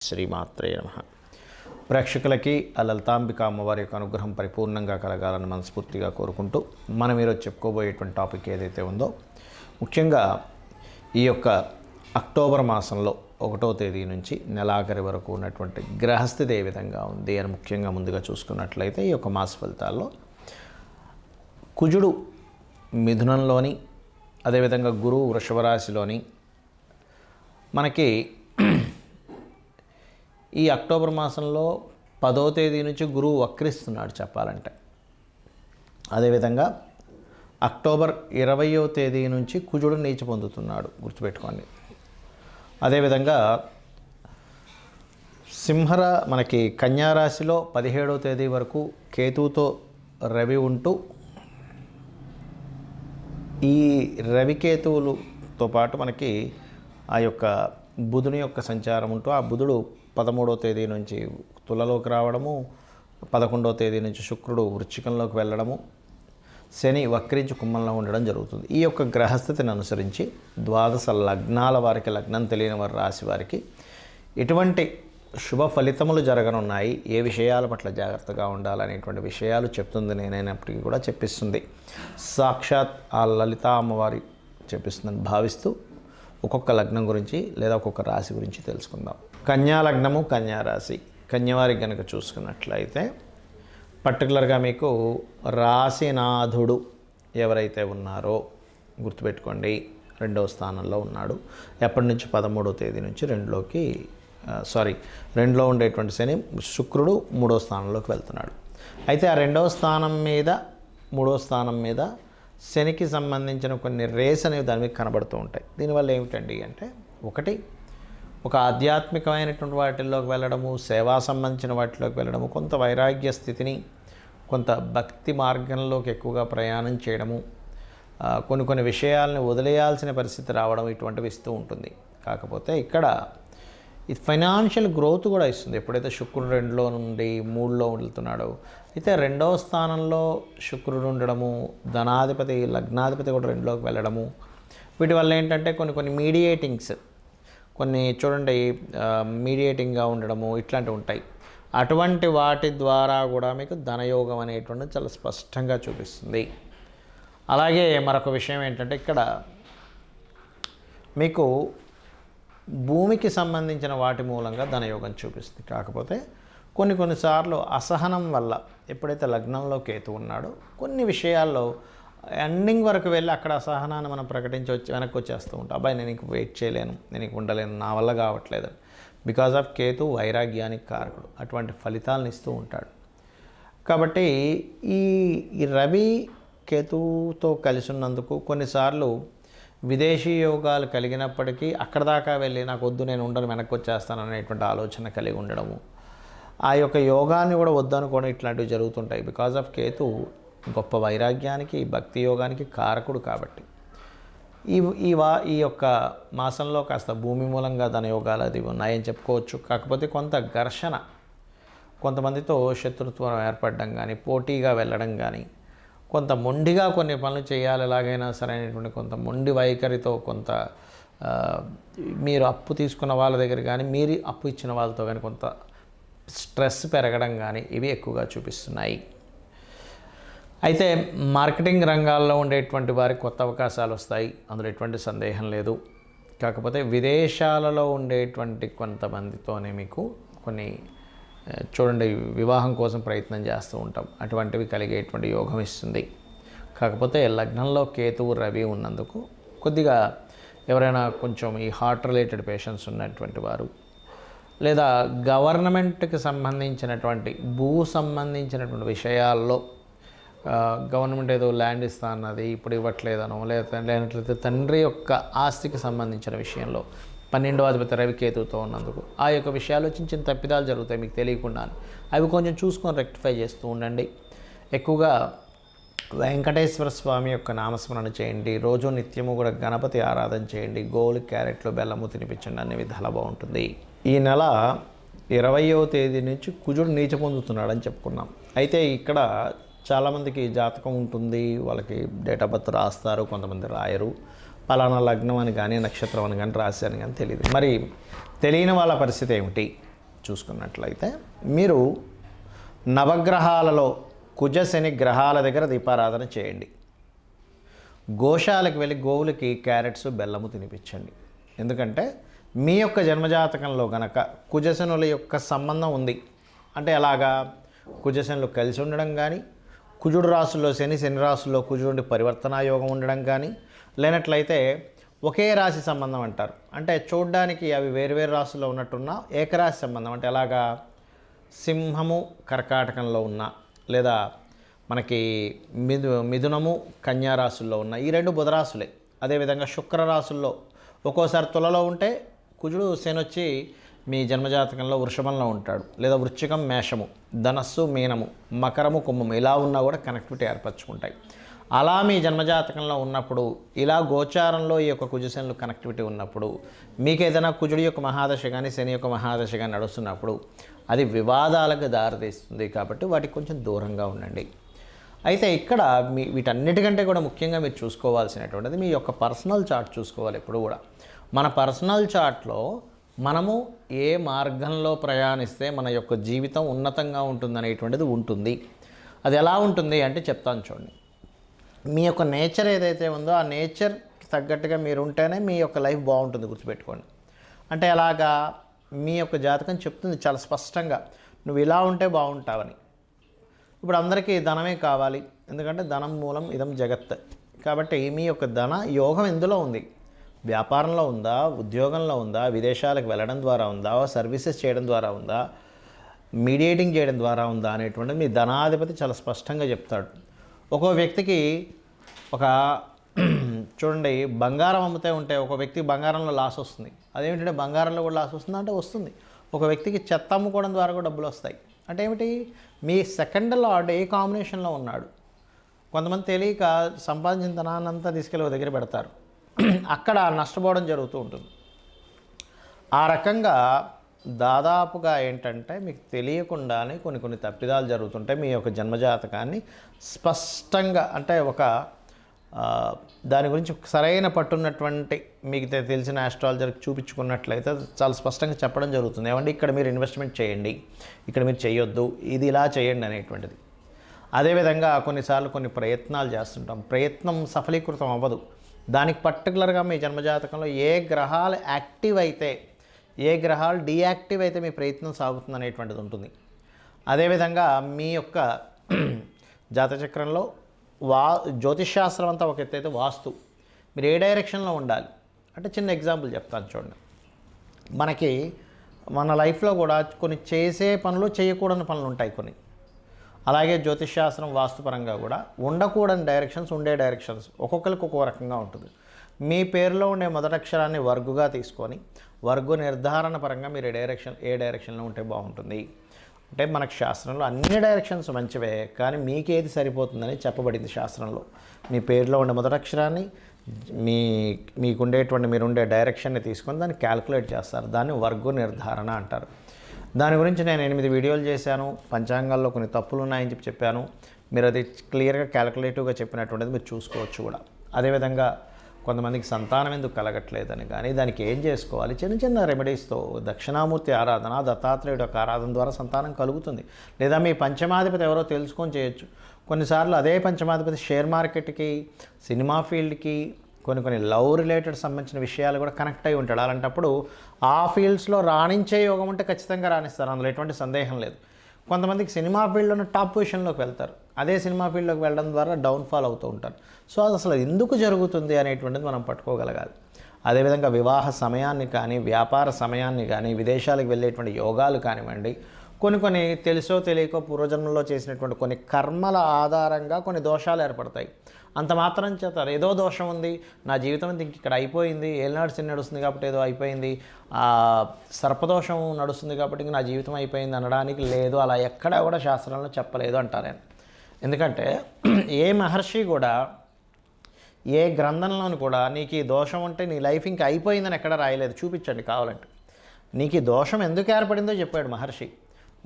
శ్రీమాత్రే నమః. ప్రేక్షకులకి ఆ లలితాంబిక అమ్మవారి యొక్క అనుగ్రహం పరిపూర్ణంగా కలగాలని మనస్ఫూర్తిగా కోరుకుంటూ మనం ఈరోజు చెప్పుకోబోయేటువంటి టాపిక్ ఏదైతే ఉందో, ముఖ్యంగా ఈ యొక్క అక్టోబర్ మాసంలో 1వ తేదీ నుంచి నెలాఖరి వరకు ఉన్నటువంటి గ్రహస్థితి ఏ విధంగా ఉంది అని ముఖ్యంగా ముందుగా చూసుకున్నట్లయితే, ఈ యొక్క మాస ఫలితాల్లో కుజుడు మిథునంలోని, అదేవిధంగా గురువు వృషభ రాశిలోని మనకి ఈ అక్టోబర్ మాసంలో 10వ తేదీ నుంచి గురువు వక్రిస్తున్నాడు చెప్పాలంటే. అదేవిధంగా అక్టోబర్ 20వ తేదీ నుంచి కుజుడు నీచ పొందుతున్నాడు, గుర్తుపెట్టుకోండి. అదేవిధంగా మనకి కన్యారాశిలో 17వ తేదీ వరకు కేతువుతో రవి ఉంటూ, ఈ రవికేతువులతో పాటు మనకి ఆ యొక్క బుధుని యొక్క సంచారం ఉంటూ, ఆ బుధుడు 13వ తేదీ నుంచి తులలోకి రావడము, 11వ తేదీ నుంచి శుక్రుడు వృశ్చికంలోకి వెళ్ళడము, శని వక్రించి కుంభంలో ఉండడం జరుగుతుంది. ఈ యొక్క గ్రహస్థితిని అనుసరించి 12 లగ్నాల వారికి, లగ్నం తెలియని వారి రాశి వారికి ఎటువంటి శుభ ఫలితములు జరగనున్నాయి, ఏ విషయాల పట్ల జాగ్రత్తగా ఉండాలనేటువంటి విషయాలు చెప్తుంది. నేనైనప్పటికీ కూడా చెప్పిస్తుంది సాక్షాత్ ఆ లలితా అమ్మవారి చెప్పిస్తుందని భావిస్తూ ఒక్కొక్క లగ్నం గురించి లేదా ఒక్కొక్క రాశి గురించి తెలుసుకుందాం. కన్యా లగ్నము, కన్యా రాశి. కన్యవారికి కనుక చూసుకున్నట్లయితే పర్టికులర్గా మీకు రాశినాథుడు ఎవరైతే ఉన్నారో గుర్తుపెట్టుకోండి, 2వ స్థానంలో ఉన్నాడు. ఎప్పటి నుంచి 13వ తేదీ నుంచి 2లో ఉండేటువంటి శని, శుక్రుడు 3వ స్థానంలోకి వెళ్తున్నాడు. అయితే ఆ 2వ స్థానం మీద 3వ స్థానం మీద శనికి సంబంధించిన కొన్ని రేస్ అనేవి దాని మీద కనబడుతూ ఉంటాయి. దీనివల్ల ఏమిటండి అంటే, ఒకటి ఒక ఆధ్యాత్మికమైనటువంటి వాటిల్లోకి వెళ్ళడము, సేవా సంబంధించిన వాటిలోకి వెళ్ళడము, కొంత వైరాగ్య స్థితిని, కొంత భక్తి మార్గంలోకి ఎక్కువగా ప్రయాణం చేయడము, కొన్ని విషయాలను వదిలేయాల్సిన పరిస్థితి రావడం, ఇటువంటివి ఇస్తూ ఉంటుంది. కాకపోతే ఇక్కడ ఈ ఫైనాన్షియల్ గ్రోత్ కూడా ఇస్తుంది. ఎప్పుడైతే శుక్రుడు 2లో నుండి 3లో వెళ్తున్నాడో, అయితే 2వ స్థానంలో శుక్రుడు ఉండడము, ధనాధిపతి లగ్నాధిపతి కూడా 2లోకి వెళ్ళడము, వీటి వల్ల ఏంటంటే కొన్ని మీడియేటింగ్స్, కొన్ని చూడండి మీడియేటింగ్గా ఉండడము ఇట్లాంటివి ఉంటాయి. అటువంటి వాటి ద్వారా కూడా మీకు ధనయోగం అనేటువంటిది చాలా స్పష్టంగా చూపిస్తుంది. అలాగే మరొక విషయం ఏంటంటే, ఇక్కడ మీకు భూమికి సంబంధించిన వాటి మూలంగా ధనయోగం చూపిస్తుంది. కాకపోతే కొన్నిసార్లు అసహనం వల్ల, ఎప్పుడైతే లగ్నంలో కేతు ఉన్నాడో, కొన్ని విషయాల్లో ఎండింగ్ వరకు వెళ్ళి అక్కడ అసహనాన్ని మనం ప్రకటించి వెనక్కి వచ్చేస్తూ ఉంటాం. అబ్బాయి నేను ఇంక వెయిట్ చేయలేను, నేను ఇంక ఉండలేను, నా వల్ల కావట్లేదు. బికాజ్ ఆఫ్ కేతు వైరాగ్యానికి కారకుడు, అటువంటి ఫలితాలను ఇస్తూ ఉంటాడు. కాబట్టి ఈ రవి కేతువుతో కలిసి ఉన్నందుకు కొన్నిసార్లు విదేశీ యోగాలు కలిగినప్పటికీ అక్కడ దాకా వెళ్ళి నాకు వద్దు, నేను ఉండను, వెనక్కి వచ్చేస్తాను అనేటువంటి ఆలోచన కలిగి ఉండడము, ఆ యొక్క యోగాన్ని కూడా వద్దనుకోవడం, ఇట్లాంటివి జరుగుతుంటాయి. బికాజ్ ఆఫ్ కేతు గొప్ప వైరాగ్యానికి, భక్తి యోగానికి కారకుడు. కాబట్టి ఈ యొక్క మాసంలో కాస్త భూమి మూలంగా ధనయోగాలు అది ఉన్నాయని చెప్పుకోవచ్చు. కాకపోతే కొంత ఘర్షణ, కొంతమందితో శత్రుత్వం ఏర్పడడం కానీ, పోటీగా వెళ్ళడం కానీ, కొంత మొండిగా కొన్ని పనులు చేయాలి ఎలాగైనా సరైనటువంటి కొంత మొండి వైఖరితో, కొంత మీరు అప్పు తీసుకున్న వాళ్ళ దగ్గర కానీ, మీరు అప్పు ఇచ్చిన వాళ్ళతో కానీ కొంత స్ట్రెస్ పెరగడం కానీ, ఇవి ఎక్కువగా చూపిస్తున్నాయి. అయితే మార్కెటింగ్ రంగాల్లో ఉండేటువంటి వారికి కొత్త అవకాశాలు వస్తాయి, అందులో ఎటువంటి సందేహం లేదు. కాకపోతే విదేశాలలో ఉండేటువంటి కొంతమందితోనే మీకు కొన్ని చూడండి వివాహం కోసం ప్రయత్నం చేస్తూ ఉంటాం, అటువంటివి కలిగేటువంటి యోగం ఇస్తుంది. కాకపోతే లగ్నంలో కేతువు రవి ఉన్నందుకు కొద్దిగా ఎవరైనా కొంచెం ఈ హార్ట్ రిలేటెడ్ పేషెంట్స్ ఉన్నటువంటి వారు, లేదా గవర్నమెంట్కి సంబంధించినటువంటి భూ సంబంధించినటువంటి విషయాల్లో గవర్నమెంట్ ఏదో ల్యాండ్ ఇస్తా అన్నది ఇప్పుడు ఇవ్వట్లేదనో, లేనట్లయితే తండ్రి యొక్క ఆస్తికి సంబంధించిన విషయంలో 12వ అధిపతి రవికేతువుతో ఉన్నందుకు ఆ యొక్క విషయాల్లో చిన్న తప్పిదాలు జరుగుతాయి మీకు తెలియకుండా. అవి కొంచెం చూసుకొని రెక్టిఫై చేస్తూ ఉండండి. ఎక్కువగా వెంకటేశ్వర స్వామి యొక్క నామస్మరణ చేయండి, రోజు నిత్యము కూడా గణపతి ఆరాధన చేయండి, గోలు క్యారెట్లు బెల్లము తినిపించండి, అన్ని విధాలా బాగుంటుంది. ఈ నెల 20వ తేదీ నుంచి కుజుడు నీచ పొందుతున్నాడని చెప్పుకున్నాం. అయితే ఇక్కడ చాలామందికి జాతకం ఉంటుంది, వాళ్ళకి డేట్ ఆఫ్ బర్త్ రాస్తారు, కొంతమంది రాయరు. పలానా లగ్నం అని కానీ, నక్షత్రం అని కానీ, రాశి అని కానీ తెలియదు. మరి తెలియని వాళ్ళ పరిస్థితి ఏమిటి? చూసుకున్నట్లయితే మీరు నవగ్రహాలలో కుజ శని గ్రహాల దగ్గర దీపారాధన చేయండి. గోశాలకు వెళ్ళి గోవులకి క్యారెట్స్ బెల్లము తినిపించండి. ఎందుకంటే మీ యొక్క జన్మజాతకంలో గనక కుజశనుల యొక్క సంబంధం ఉంది అంటే ఎలాగా, కుజశనులు కలిసి ఉండడం కానీ, కుజుడు రాశుల్లో శని, శని రాశుల్లో కుజుడి పరివర్తనా యోగం ఉండడం కానీ, లేనట్లయితే ఒకే రాశి సంబంధం అంటారు. అంటే చూడ్డానికి అవి వేరువేరు రాశుల్లో ఉన్నట్టున్న ఏకరాశి సంబంధం అంటే ఎలాగా, సింహము కర్కాటకంలో ఉన్న, లేదా మనకి మిథునము కన్యా రాశుల్లో ఉన్న ఈ రెండు బుధరాశులే. అదేవిధంగా శుక్రరాశుల్లో ఒక్కోసారి తులలో ఉంటే కుజుడు శని వచ్చి మీ జన్మజాతకంలో వృషభంలో ఉంటాడు, లేదా వృశ్చికం మేషము, ధనస్సు మీనము, మకరము కుంభము ఇలా ఉన్నా కూడా కనెక్టివిటీ ఏర్పరచుకుంటాయి. అలా మీ జన్మజాతకంలో ఉన్నప్పుడు ఇలా గోచారంలో ఈ యొక్క కుజశనులు కనెక్టివిటీ ఉన్నప్పుడు మీకు ఏదైనా కుజుడి యొక్క మహాదశ కానీ శని యొక్క మహాదశ కానీ నడుస్తున్నప్పుడు అది వివాదాలకు దారితీస్తుంది. కాబట్టి వాటికి కొంచెం దూరంగా ఉండండి. అయితే ఇక్కడ వీటన్నిటికంటే కూడా ముఖ్యంగా మీరు చూసుకోవాల్సినటువంటిది మీ యొక్క పర్సనల్ చార్ట్ చూసుకోవాలి. ఎప్పుడు కూడా మన పర్సనల్ చార్ట్లో మనము ఏ మార్గంలో ప్రయాణిస్తే మన యొక్క జీవితం ఉన్నతంగా ఉంటుందనేటువంటిది ఉంటుంది. అది ఎలా ఉంటుంది అంటే చెప్తాను చూడండి. మీ యొక్క నేచర్ ఏదైతే ఉందో ఆ నేచర్కి తగ్గట్టుగా మీరు ఉంటేనే మీ యొక్క లైఫ్ బాగుంటుంది, గుర్తుపెట్టుకోండి. అంటే అలాగా మీ యొక్క జాతకం చెప్తుంది చాలా స్పష్టంగా, నువ్వు ఇలా ఉంటే బాగుంటావని. ఇప్పుడు అందరికీ ధనమే కావాలి, ఎందుకంటే ధనం మూలం ఇదం జగత్. కాబట్టి మీ యొక్క ధన యోగం ఎందులో ఉంది? వ్యాపారంలో ఉందా, ఉద్యోగంలో ఉందా, విదేశాలకు వెళ్ళడం ద్వారా ఉందా, సర్వీసెస్ చేయడం ద్వారా ఉందా, మీడియేటింగ్ చేయడం ద్వారా ఉందా అనేటువంటిది మీ ధనాధిపతి చాలా స్పష్టంగా చెప్తాడు. ఒక్కో వ్యక్తికి ఒక చూడండి, బంగారం అమ్ముతే ఉంటే ఒక వ్యక్తికి బంగారంలో లాస్ వస్తుంది. అదేమిటంటే బంగారంలో కూడా లాస్ వస్తుందా అంటే వస్తుంది. ఒక వ్యక్తికి చెత్త అమ్ముకోవడం ద్వారా కూడా డబ్బులు వస్తాయి. అంటే ఏమిటి, మీ సెకండ్ లార్డ్ ఏ కాంబినేషన్లో ఉన్నాడు. కొంతమంది తెలియక సంపాదించిన ధనాన్నంతా తీసుకెళ్ళి ఒక దగ్గర పెడతారు, అక్కడ నష్టపోవడం జరుగుతూ ఉంటుంది. ఆ రకంగా దాదాపుగా ఏంటంటే మీకు తెలియకుండానే కొన్ని తప్పిదాలు జరుగుతుంటాయి. మీ యొక్క జన్మజాతకాన్ని స్పష్టంగా అంటే ఒక దాని గురించి సరైన పట్టున్నటువంటి మీకు తెలిసిన ఆస్ట్రాలజర్కి చూపించుకున్నట్లయితే చాలా స్పష్టంగా చెప్పడం జరుగుతుంది. ఏమంటే ఇక్కడ మీరు ఇన్వెస్ట్మెంట్ చేయండి, ఇక్కడ మీరు చేయొద్దు, ఇది ఇలా చేయండి అనేటువంటిది. అదేవిధంగా కొన్నిసార్లు కొన్ని ప్రయత్నాలు చేస్తుంటాం, ప్రయత్నం సఫలీకృతం అవ్వదు. దానికి పర్టికులర్గా మీ జన్మజాతకంలో ఏ గ్రహాలు యాక్టివ్ అయితే, ఏ గ్రహాలు డీయాక్టివ్ అయితే మీ ప్రయత్నం సాగుతుంది అనేటువంటిది ఉంటుంది. అదేవిధంగా మీ యొక్క జాతచక్రంలో జ్యోతిష్శాస్త్రం అంతా ఒక ఎత్తు అయితే వాస్తు మీరు ఏ డైరెక్షన్లో ఉండాలి అంటే చిన్న ఎగ్జాంపుల్ చెప్తాను చూడండి. మనకి మన లైఫ్లో కూడా కొన్ని చేసే పనులు, చేయకూడని పనులు ఉంటాయి కొన్ని. అలాగే జ్యోతిష్శాస్త్రం వాస్తుపరంగా కూడా ఉండకూడని డైరెక్షన్స్, ఉండే డైరెక్షన్స్ ఒక్కొక్కరికి ఒక్కో రకంగా ఉంటుంది. మీ పేరులో ఉండే మొదటి అక్షరాన్ని వర్గుగా తీసుకొని వర్గు నిర్ధారణ పరంగా మీరు ఏ డైరెక్షన్లో ఉంటే బాగుంటుంది అంటే మనకు శాస్త్రంలో అన్ని డైరెక్షన్స్ మంచివే, కానీ మీకేది సరిపోతుందని చెప్పబడింది శాస్త్రంలో. మీ పేరులో ఉండే మొదటి అక్షరాన్ని మీరుండే డైరెక్షన్ని తీసుకొని దాన్ని క్యాల్కులేట్ చేస్తారు. దాన్ని వర్గు నిర్ధారణ అంటారు. దాని గురించి నేను 8 వీడియోలు చేశాను. పంచాంగాల్లో కొన్ని తప్పులు ఉన్నాయని చెప్పాను. మీరు అది క్లియర్గా క్యాల్కులేటివ్గా చెప్పినటువంటిది మీరు చూసుకోవచ్చు కూడా. అదేవిధంగా కొంతమందికి సంతానం ఎందుకు కలగట్లేదని కానీ దానికి ఏం చేసుకోవాలి, చిన్న రెమెడీస్తో దక్షిణామూర్తి ఆరాధన, దత్తాత్రేయుడు యొక్క ఆరాధన ద్వారా సంతానం కలుగుతుంది. లేదా మీ పంచమాధిపతి ఎవరో తెలుసుకొని చేయొచ్చు. కొన్నిసార్లు అదే పంచమాధిపతి షేర్ మార్కెట్కి, సినిమా ఫీల్డ్కి, కొన్ని లవ్ రిలేటెడ్ సంబంధించిన విషయాలు కూడా కనెక్ట్ అయి ఉంటాడు. అలాంటప్పుడు ఆ ఫీల్డ్స్లో రాణించే యోగం ఉంటే ఖచ్చితంగా రాణిస్తారు, అందులో ఎటువంటి సందేహం లేదు. కొంతమందికి సినిమా ఫీల్డ్లోనే టాప్ పొజిషన్లోకి వెళ్తారు, అదే సినిమా ఫీల్డ్లోకి వెళ్ళడం ద్వారా డౌన్ఫాల్ అవుతూ ఉంటారు. సో అది అసలు ఎందుకు జరుగుతుంది అనేటువంటిది మనం పట్టుకోగలగాలి. అదేవిధంగా వివాహ సమయాన్ని కానీ, వ్యాపార సమయాన్ని కానీ, విదేశాలకు వెళ్ళేటువంటి యోగాలు కానివ్వండి, కొన్ని తెలుసో తెలియకో పూర్వజన్మలో చేసినటువంటి కొన్ని కర్మల ఆధారంగా కొన్ని దోషాలు ఏర్పడతాయి. అంత మాత్రం చేత ఏదో దోషం ఉంది, నా జీవితం ఇంక ఇక్కడ అయిపోయింది, ఏలినాడు శని నడుస్తుంది కాబట్టి ఏదో అయిపోయింది, సర్పదోషం నడుస్తుంది కాబట్టి ఇంక నా జీవితం అయిపోయింది అనడానికి లేదు. అలా ఎక్కడా కూడా శాస్త్రంలో చెప్పలేదు అంటారు నేను. ఎందుకంటే ఏ మహర్షి కూడా, ఏ గ్రంథంలోని కూడా నీకు ఈ దోషం ఉంటే నీ లైఫ్ ఇంకా అయిపోయిందని ఎక్కడ రాయలేదు. చూపించండి కావాలంటే. నీకు ఈ దోషం ఎందుకు ఏర్పడిందో చెప్పాడు మహర్షి.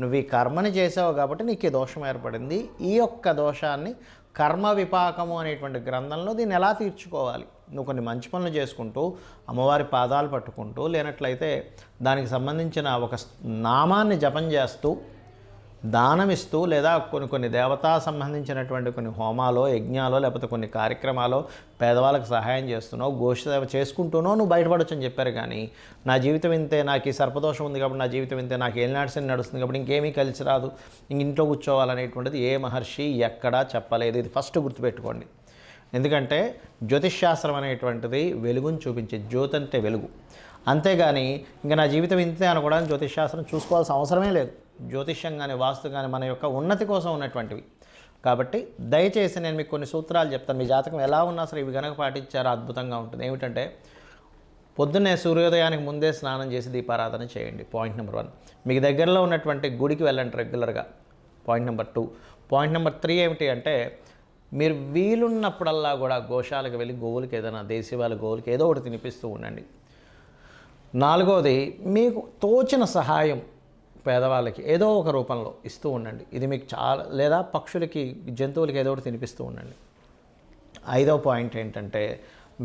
నువ్వు ఈ కర్మని చేసావు కాబట్టి నీకు ఈ దోషం ఏర్పడింది. ఈ యొక్క దోషాన్ని కర్మ విపాకము అనేటువంటి గ్రంథంలో దీన్ని ఎలా తీర్చుకోవాలి, నువ్వు కొన్ని మంచి పనులు చేసుకుంటూ అమ్మవారి పాదాలు పట్టుకుంటూ లేనట్లయితే దానికి సంబంధించిన ఒక నామాన్ని జపం చేస్తూ దానమిస్తూ లేదా కొన్ని దేవతా సంబంధించినటువంటి కొన్ని హోమాలో యజ్ఞాలో లేకపోతే కొన్ని కార్యక్రమాలు పేదవాళ్ళకి సహాయం చేస్తున్నావు గోష్ఠ సేవ చేసుకుంటూనో నువ్వు బయటపడొచ్చు అని చెప్పారు. కానీ నా జీవితం ఇంతే, నాకు ఈ సర్పదోషం ఉంది కాబట్టి నా జీవితం ఇంతే, నాకు ఏలినాడ్సని నడుస్తుంది కాబట్టి ఇంకేమీ కలిసి రాదు, ఇంట్లో కూర్చోవాలనేటువంటిది ఏ మహర్షి ఎక్కడా చెప్పలేదు. ఇది ఫస్ట్ గుర్తుపెట్టుకోండి. ఎందుకంటే జ్యోతిష్శాస్త్రం అనేటువంటిది వెలుగుని చూపించే, జ్యోతి అంటే వెలుగు. అంతేగాని ఇంకా నా జీవితం ఇంతే అనుకోవడానికి జ్యోతిష్శాస్త్రం చూసుకోవాల్సిన అవసరమే లేదు. జ్యోతిష్యం కానీ వాస్తు కానీ మన యొక్క ఉన్నతి కోసం ఉన్నటువంటివి. కాబట్టి దయచేసి నేను మీకు కొన్ని సూత్రాలు చెప్తాను. మీ జాతకం ఎలా ఉన్నా సరే ఇవి కనుక పాటించారో అద్భుతంగా ఉంటుంది. ఏమిటంటే పొద్దున్నే సూర్యోదయానికి ముందే స్నానం చేసి దీపారాధన చేయండి. Point number 1. మీకు దగ్గరలో ఉన్నటువంటి గుడికి వెళ్ళండి రెగ్యులర్గా. Point number 2. పాయింట్ నెంబర్ 3 ఏమిటి అంటే మీరు వీలున్నప్పుడల్లా కూడా గోశాలకు వెళ్ళి గోవులకి ఏదైనా దేశీవాళ్ళ గోవులకి ఏదో ఒకటి తినిపిస్తూ ఉండండి. 4వది మీకు తోచిన సహాయం పేదవాళ్ళకి ఏదో ఒక రూపంలో ఇస్తూ ఉండండి. ఇది మీకు చాలా, లేదా పక్షులకి జంతువులకి ఏదో ఒకటి తినిపిస్తూ ఉండండి. 5వ పాయింట్ ఏంటంటే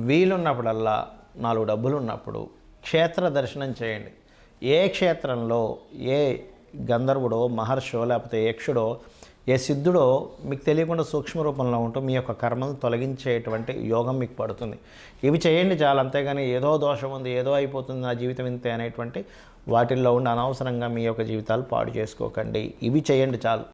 వీలున్నప్పుడల్లా 4 డబ్బులు ఉన్నప్పుడు క్షేత్ర దర్శనం చేయండి. ఏ క్షేత్రంలో ఏ గంధర్వుడో మహర్షో లేకపోతే యక్షుడో ఏ సిద్ధుడో మీకు తెలియకుండా సూక్ష్మ రూపంలో ఉంటూ మీ యొక్క కర్మలను తొలగించేటువంటి యోగం మీకు పడుతుంది. ఇవి చేయండి చాలు. అంతేగాని ఏదో దోషం ఉంది, ఏదో అయిపోతుంది, నా జీవితం ఇంతే అనేటువంటి వాటిల్లో ఉండి అనవసరంగా మీ యొక్క జీవితాలు పాడు చేసుకోకండి. ఇవి చేయండి చాలు.